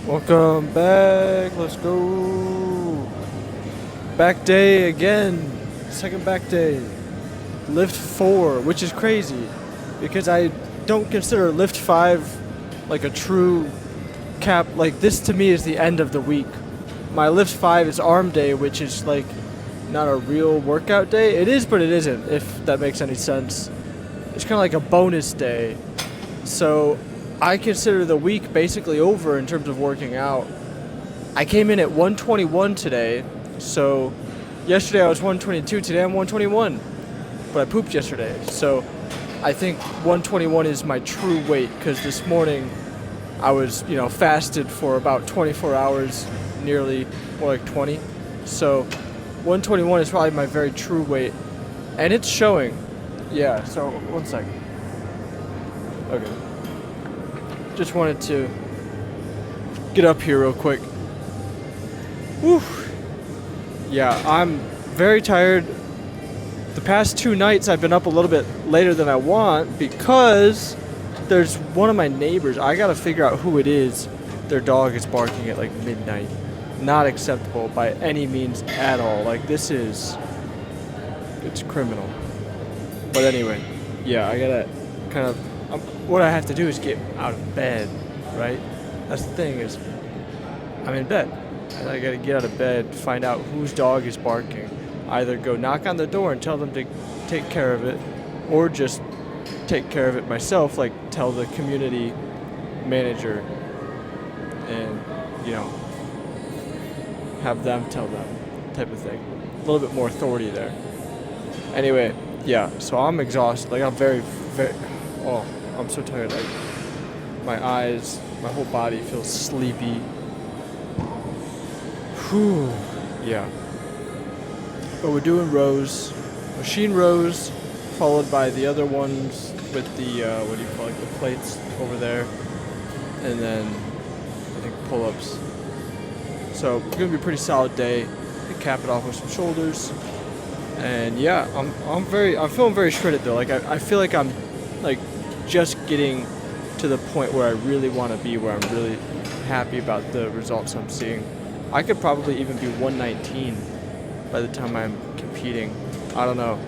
Welcome back. Let's go. Back day again. Second back day. Lift 4, which is crazy because I don't consider lift 5 like a true cap. Like, this to me is the end of the week. My lift 5 is arm day, which is like not a real workout day. It is, but it isn't, if that makes any sense. It's kind of like a bonus day. So I consider the week basically over in terms of working out. I came in at 121 today, so yesterday I was 122, today I'm 121. But I pooped yesterday, so I think 121 is my true weight, because this morning I was, fasted for about 24 hours, nearly, more like 20. So 121 is probably my very true weight, and it's showing. Yeah, so one second. Okay. Just wanted to get up here real quick. Whew. Yeah, I'm very tired. The past 2 nights I've been up a little bit later than I want because there's one of my neighbors. I gotta figure out who it is. Their dog is barking at like midnight. Not acceptable by any means at all. Like, it's criminal. But anyway, yeah, I gotta kind of, what I have to do is get out of bed, right? That's the thing, is I'm in bed. And I gotta get out of bed, find out whose dog is barking. Either go knock on the door and tell them to take care of it, or just take care of it myself, like tell the community manager and, have them tell them, type of thing. A little bit more authority there. Anyway, yeah, so I'm exhausted. Like, I'm very, very, I'm so tired. Like, my eyes, my whole body feels sleepy. Whew, yeah. But we're doing rows, machine rows, followed by the other ones with the, the plates over there. And then, I think, pull-ups. So, it's going to be a pretty solid day. I cap it off with some shoulders. And yeah, I'm feeling very shredded though. Like, I feel like I'm, like, just getting to the point where I really want to be, where I'm really happy about the results I'm seeing. I could probably even be 119 by the time I'm competing. I don't know.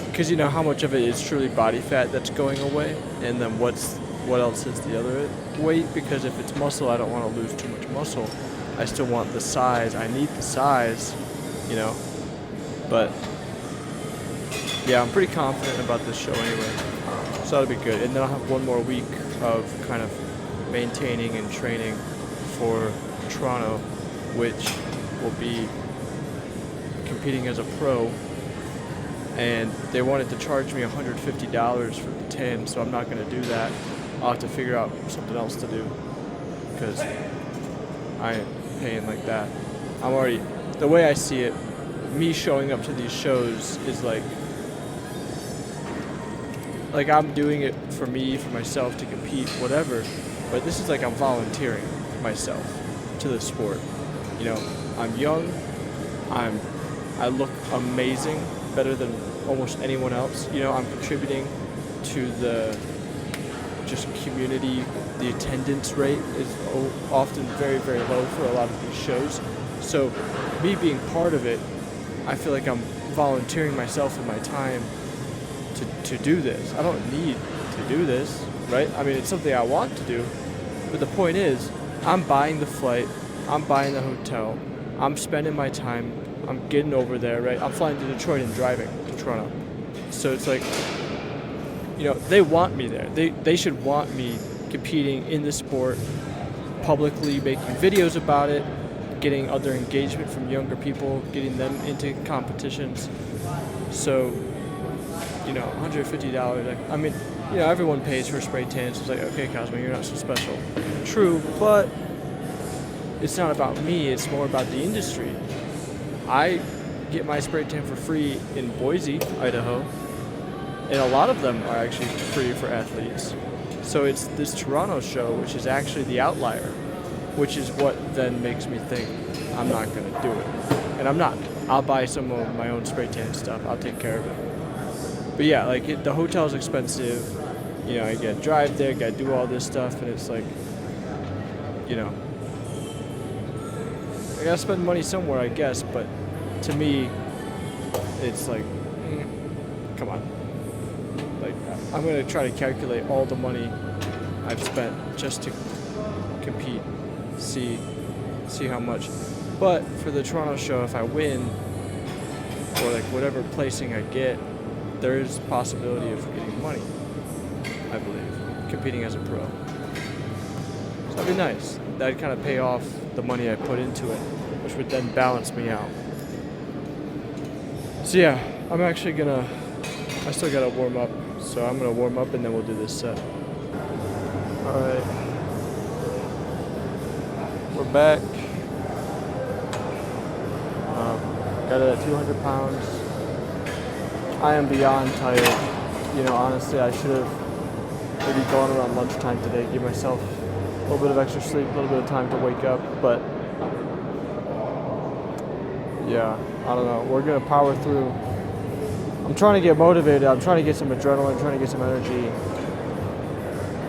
Because you know how much of it is truly body fat that's going away, and then what else is the other weight? Because if it's muscle, I don't want to lose too much muscle. I still want the size. I need the size, But yeah, I'm pretty confident about this show anyway. So that'll be good. And then I'll have one more week of kind of maintaining and training for Toronto, which will be competing as a pro. And they wanted to charge me $150 for the 10, so I'm not going to do that. I'll have to figure out something else to do, because I ain't paying like that. The way I see it, me showing up to these shows is like I'm doing it for me, for myself, to compete, whatever. But this is like I'm volunteering myself to the sport. I'm young. I look amazing, better than almost anyone else. I'm contributing to the just community. The attendance rate is often very, very low for a lot of these shows. So me being part of it, I feel like I'm volunteering myself and my time to do this. I don't need to do this, right? I mean, it's something I want to do, but the point is, I'm buying the flight, I'm buying the hotel, I'm spending my time, I'm getting over there, right? I'm flying to Detroit and driving to Toronto. So it's like, they want me there. They should want me competing in the sport, publicly making videos about it, getting other engagement from younger people, getting them into competitions. So, $150. Everyone pays for spray tans. It's like, okay, Cosmo, you're not so special. True, but it's not about me. It's more about the industry. I get my spray tan for free in Boise, Idaho, and a lot of them are actually free for athletes. So it's this Toronto show, which is actually the outlier, which is what then makes me think I'm not going to do it. And I'm not. I'll buy some of my own spray tan stuff. I'll take care of it. But yeah, the hotel's expensive. I gotta drive there, gotta do all this stuff, and it's like, you know, I gotta spend money somewhere, I guess, but to me, it's like, come on. Like, I'm gonna try to calculate all the money I've spent just to compete, see how much. But for the Toronto show, if I win, or like whatever placing I get, there is possibility of getting money, I believe, competing as a pro. So that'd be nice. That'd kind of pay off the money I put into it, which would then balance me out. So yeah, I'm actually gonna, I still gotta warm up, so I'm gonna warm up and then we'll do this set. Alright, we're back. Got it at 200 pounds. I am beyond tired. You know, honestly, I should have maybe gone around lunchtime today, give myself a little bit of extra sleep, a little bit of time to wake up, but yeah, I don't know. We're gonna power through. I'm trying to get motivated. I'm trying to get some adrenaline, trying to get some energy.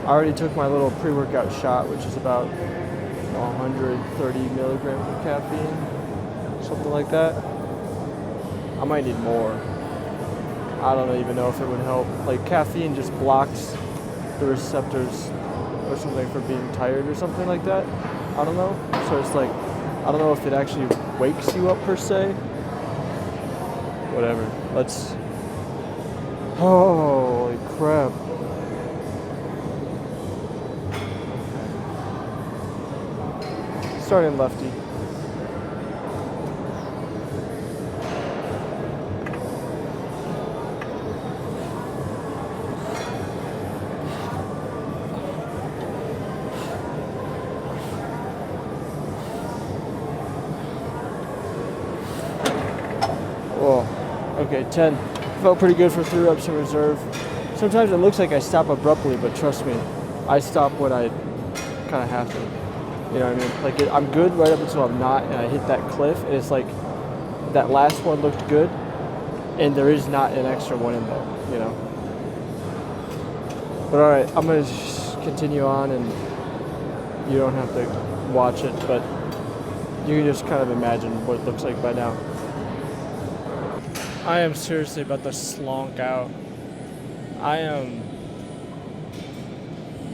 I already took my little pre-workout shot, which is about 130 milligrams of caffeine, something like that. I might need more. I don't even know if it would help. Like, caffeine just blocks the receptors or something for being tired or something like that. I don't know. So it's like, I don't know if it actually wakes you up per se. Whatever. Let's. Holy crap. Okay. Starting lefty. Okay, 10. Felt pretty good for 3 reps in reserve. Sometimes it looks like I stop abruptly, but trust me, I stop when I kind of have to. You know what I mean? Like, I'm good right up until I'm not, and I hit that cliff, and it's like, that last one looked good, and there is not an extra one in there, you know? But alright, I'm going to just continue on, and you don't have to watch it, but you can just kind of imagine what it looks like by now. I am seriously about to slonk out. I am...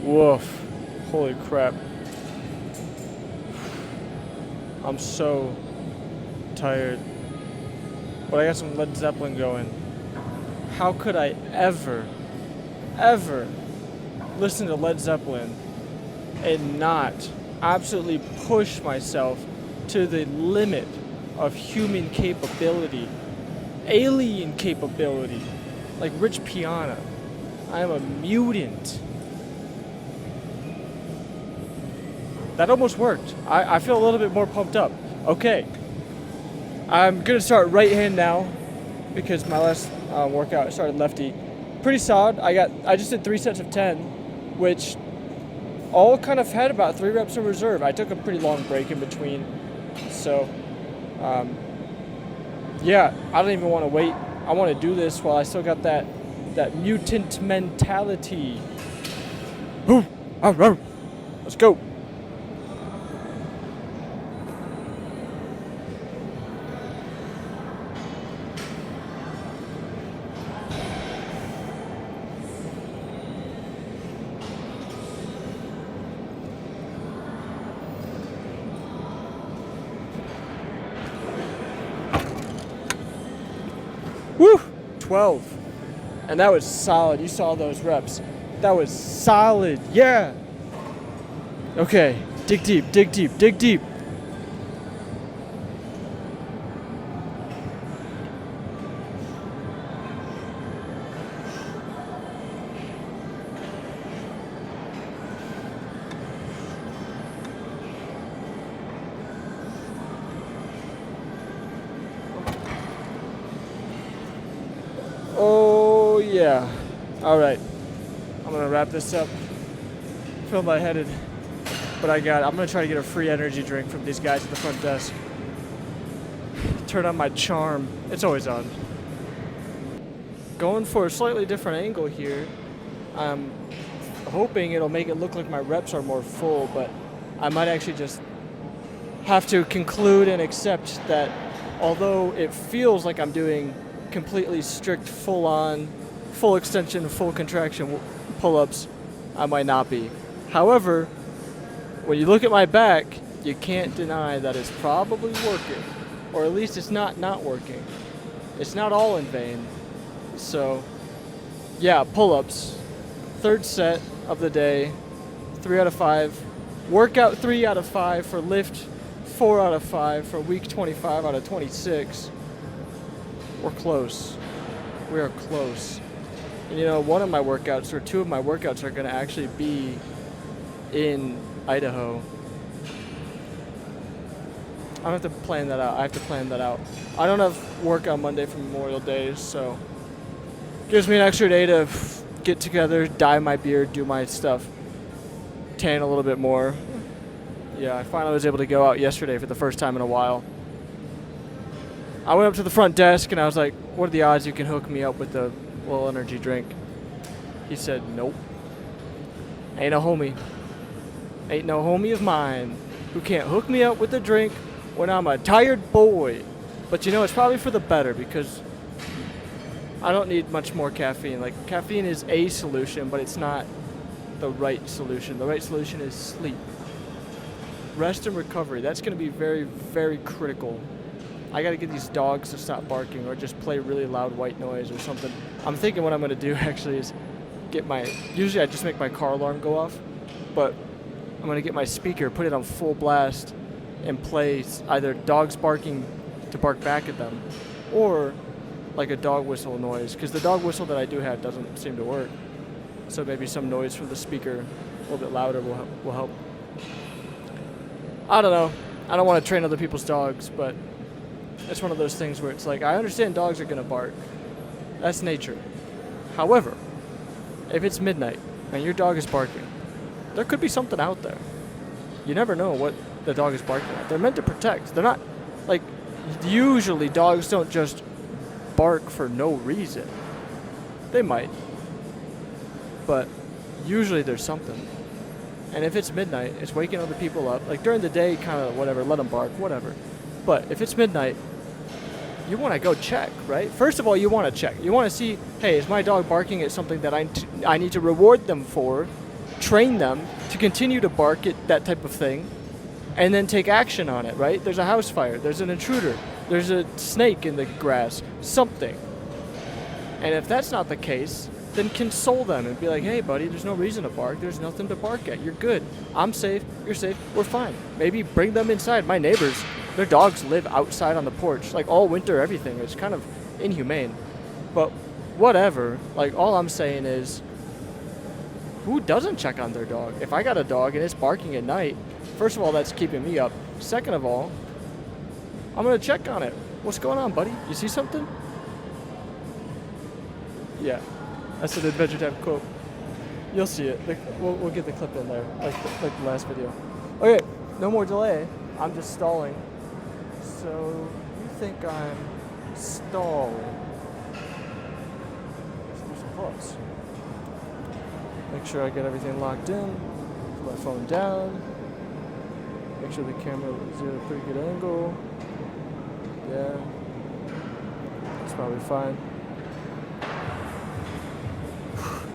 Woof. Holy crap. I'm so tired. But I got some Led Zeppelin going. How could I ever listen to Led Zeppelin and not absolutely push myself to the limit of human capability? Alien capability, like Rich Piana. I am a mutant. That almost worked. I feel a little bit more pumped up. Okay. I'm gonna start right hand now because my last workout I started lefty. Pretty solid. I just did 3 sets of 10, which all kind of had about 3 reps in reserve. I took a pretty long break in between, so. Yeah, I don't even want to wait. I want to do this while I still got that mutant mentality. Let's go. Woo! 12. And that was solid. You saw those reps. That was solid. Yeah. Okay. Dig deep, dig deep, dig deep. Oh, yeah. All right. I'm going to wrap this up. I feel lightheaded, but I got it. I'm going to try to get a free energy drink from these guys at the front desk. Turn on my charm. It's always on. Going for a slightly different angle here. I'm hoping it'll make it look like my reps are more full, but I might actually just have to conclude and accept that although it feels like I'm doing completely strict, full-on, full extension, full contraction pull-ups, I might not be. However, when you look at my back, you can't deny that it's probably working, or at least it's not working. It's not all in vain. So, yeah, pull-ups. Third set of the day, 3 out of 5. Workout 3 out of 5 for lift 4 out of 5 for week 25 out of 26. We're close. We are close. And, you know, one of my workouts, or 2 of my workouts, are going to actually be in Idaho. I have to plan that out. I don't have work on Monday for Memorial Day, so gives me an extra day to get together, dye my beard, do my stuff, tan a little bit more. Yeah, I finally was able to go out yesterday for the first time in a while. I went up to the front desk and I was like, what are the odds you can hook me up with a little energy drink? He said, nope. Ain't no homie. Ain't no homie of mine who can't hook me up with a drink when I'm a tired boy. But you know, it's probably for the better because I don't need much more caffeine. Like, caffeine is a solution, but it's not the right solution. The right solution is sleep. Rest and recovery. That's going to be very, very critical. I got to get these dogs to stop barking or just play really loud white noise or something. I'm thinking what I'm going to do actually is usually I just make my car alarm go off, but I'm going to get my speaker, put it on full blast, and play either dogs barking to bark back at them or like a dog whistle noise, because the dog whistle that I do have doesn't seem to work. So maybe some noise from the speaker a little bit louder will help. I don't know. I don't want to train other people's dogs, but it's one of those things where it's like, I understand dogs are going to bark. That's nature. However, if it's midnight and your dog is barking, there could be something out there. You never know what the dog is barking at. They're meant to protect. They're not, like, usually dogs don't just bark for no reason. They might. But usually there's something. And if it's midnight, it's waking other people up. Like, during the day, kind of whatever, let them bark, whatever. But if it's midnight, you want to go check, right? First of all, you want to check. You want to see, hey, is my dog barking at something that I need to reward them for, train them to continue to bark at that type of thing, and then take action on it, right? There's a house fire. There's an intruder. There's a snake in the grass. Something. And if that's not the case, then console them and be like, hey, buddy, there's no reason to bark. There's nothing to bark at. You're good. I'm safe. You're safe. We're fine. Maybe bring them inside. My neighbors, their dogs live outside on the porch, like all winter, everything. It's kind of inhumane. But whatever. Like, all I'm saying is, who doesn't check on their dog? If I got a dog and it's barking at night, first of all, that's keeping me up. Second of all, I'm going to check on it. What's going on, buddy? You see something? Yeah. That's an Adventure Time quote. You'll see it. We'll get the clip in there, like the last video. Okay, no more delay. I'm just stalling. So, you think I'm stalling? Let's do some pull-ups. Make sure I get everything locked in. Put my phone down. Make sure the camera is at a pretty good angle. Yeah. That's probably fine.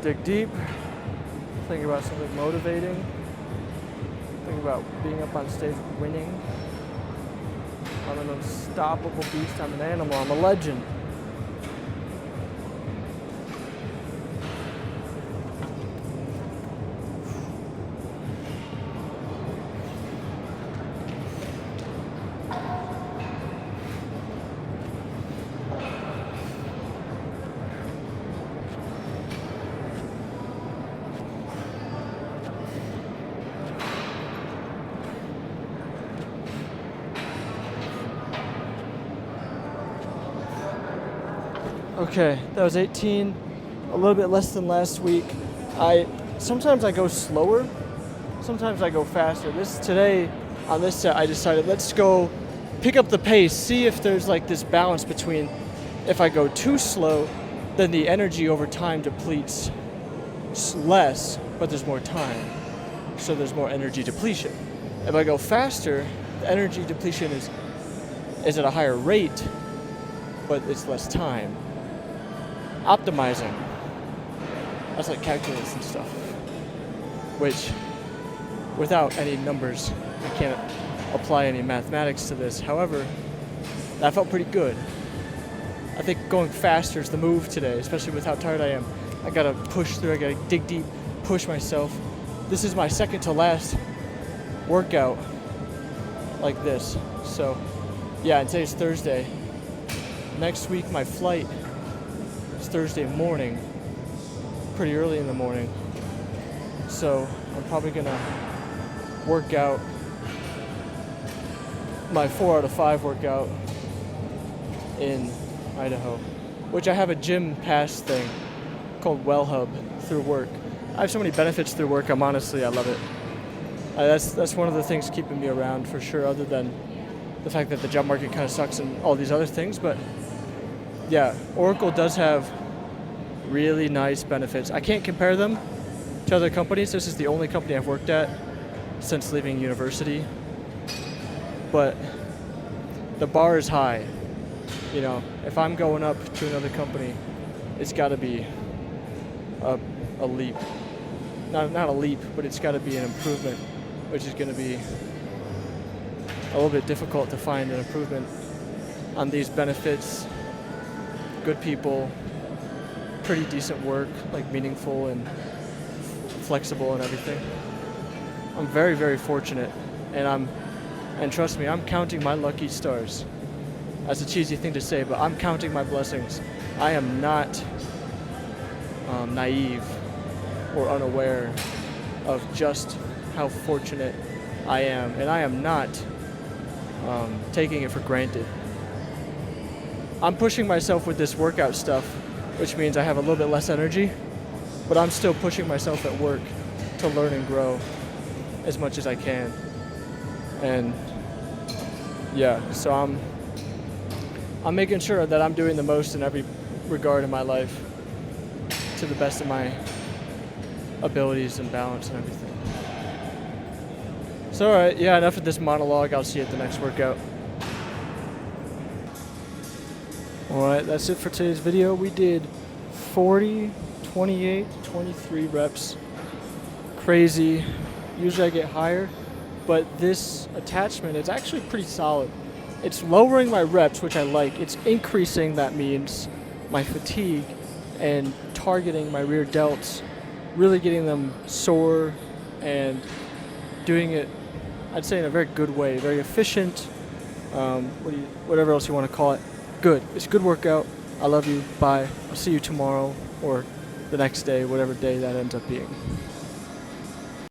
Dig deep. Think about something motivating. Think about being up on stage winning. I'm an unstoppable beast. I'm an animal. I'm a legend. Okay, that was 18, a little bit less than last week. Sometimes I go slower, sometimes I go faster. Today, on this set, I decided let's go pick up the pace, see if there's like this balance between if I go too slow, then the energy over time depletes less, but there's more time, so there's more energy depletion. If I go faster, the energy depletion is at a higher rate, but it's less time. Optimizing. That's like calculus and stuff. Which, without any numbers, I can't apply any mathematics to this. However, that felt pretty good. I think going faster is the move today, especially with how tired I am. I gotta push through, I gotta dig deep, push myself. This is my second to last workout like this. So, yeah, and today's Thursday. Next week, my flight is Thursday morning, pretty early in the morning. So, I'm probably gonna work out my 4 out of 5 workout in Idaho, which I have a gym pass thing called Well Hub through work. I have so many benefits through work. I love it. That's one of the things keeping me around for sure, other than the fact that the job market kind of sucks and all these other things. But yeah, Oracle does have really nice benefits. I can't compare them to other companies. This is the only company I've worked at since leaving university. But the bar is high. You know, if I'm going up to another company, it's got to be a leap. Not a leap, but it's got to be an improvement, which is going to be a little bit difficult to find an improvement on these benefits. Good people, pretty decent work, like meaningful and flexible and everything. I'm very, very fortunate, and trust me, I'm counting my lucky stars. That's a cheesy thing to say, but I'm counting my blessings. I am not naive or unaware of just how fortunate I am, and I am not taking it for granted. I'm pushing myself with this workout stuff, which means I have a little bit less energy, but I'm still pushing myself at work to learn and grow as much as I can. And yeah, so I'm making sure that I'm doing the most in every regard in my life to the best of my abilities and balance and everything. So alright, yeah, enough of this monologue. I'll see you at the next workout. Alright, that's it for today's video. We did 40, 28, 23 reps. Crazy. Usually I get higher, but this attachment is actually pretty solid. It's lowering my reps, which I like. It's increasing, that means, my fatigue and targeting my rear delts, really getting them sore and doing it, I'd say, in a very good way, very efficient, whatever else you want to call it. Good. It's a good workout. I love you. Bye. I'll see you tomorrow or the next day, whatever day that ends up being.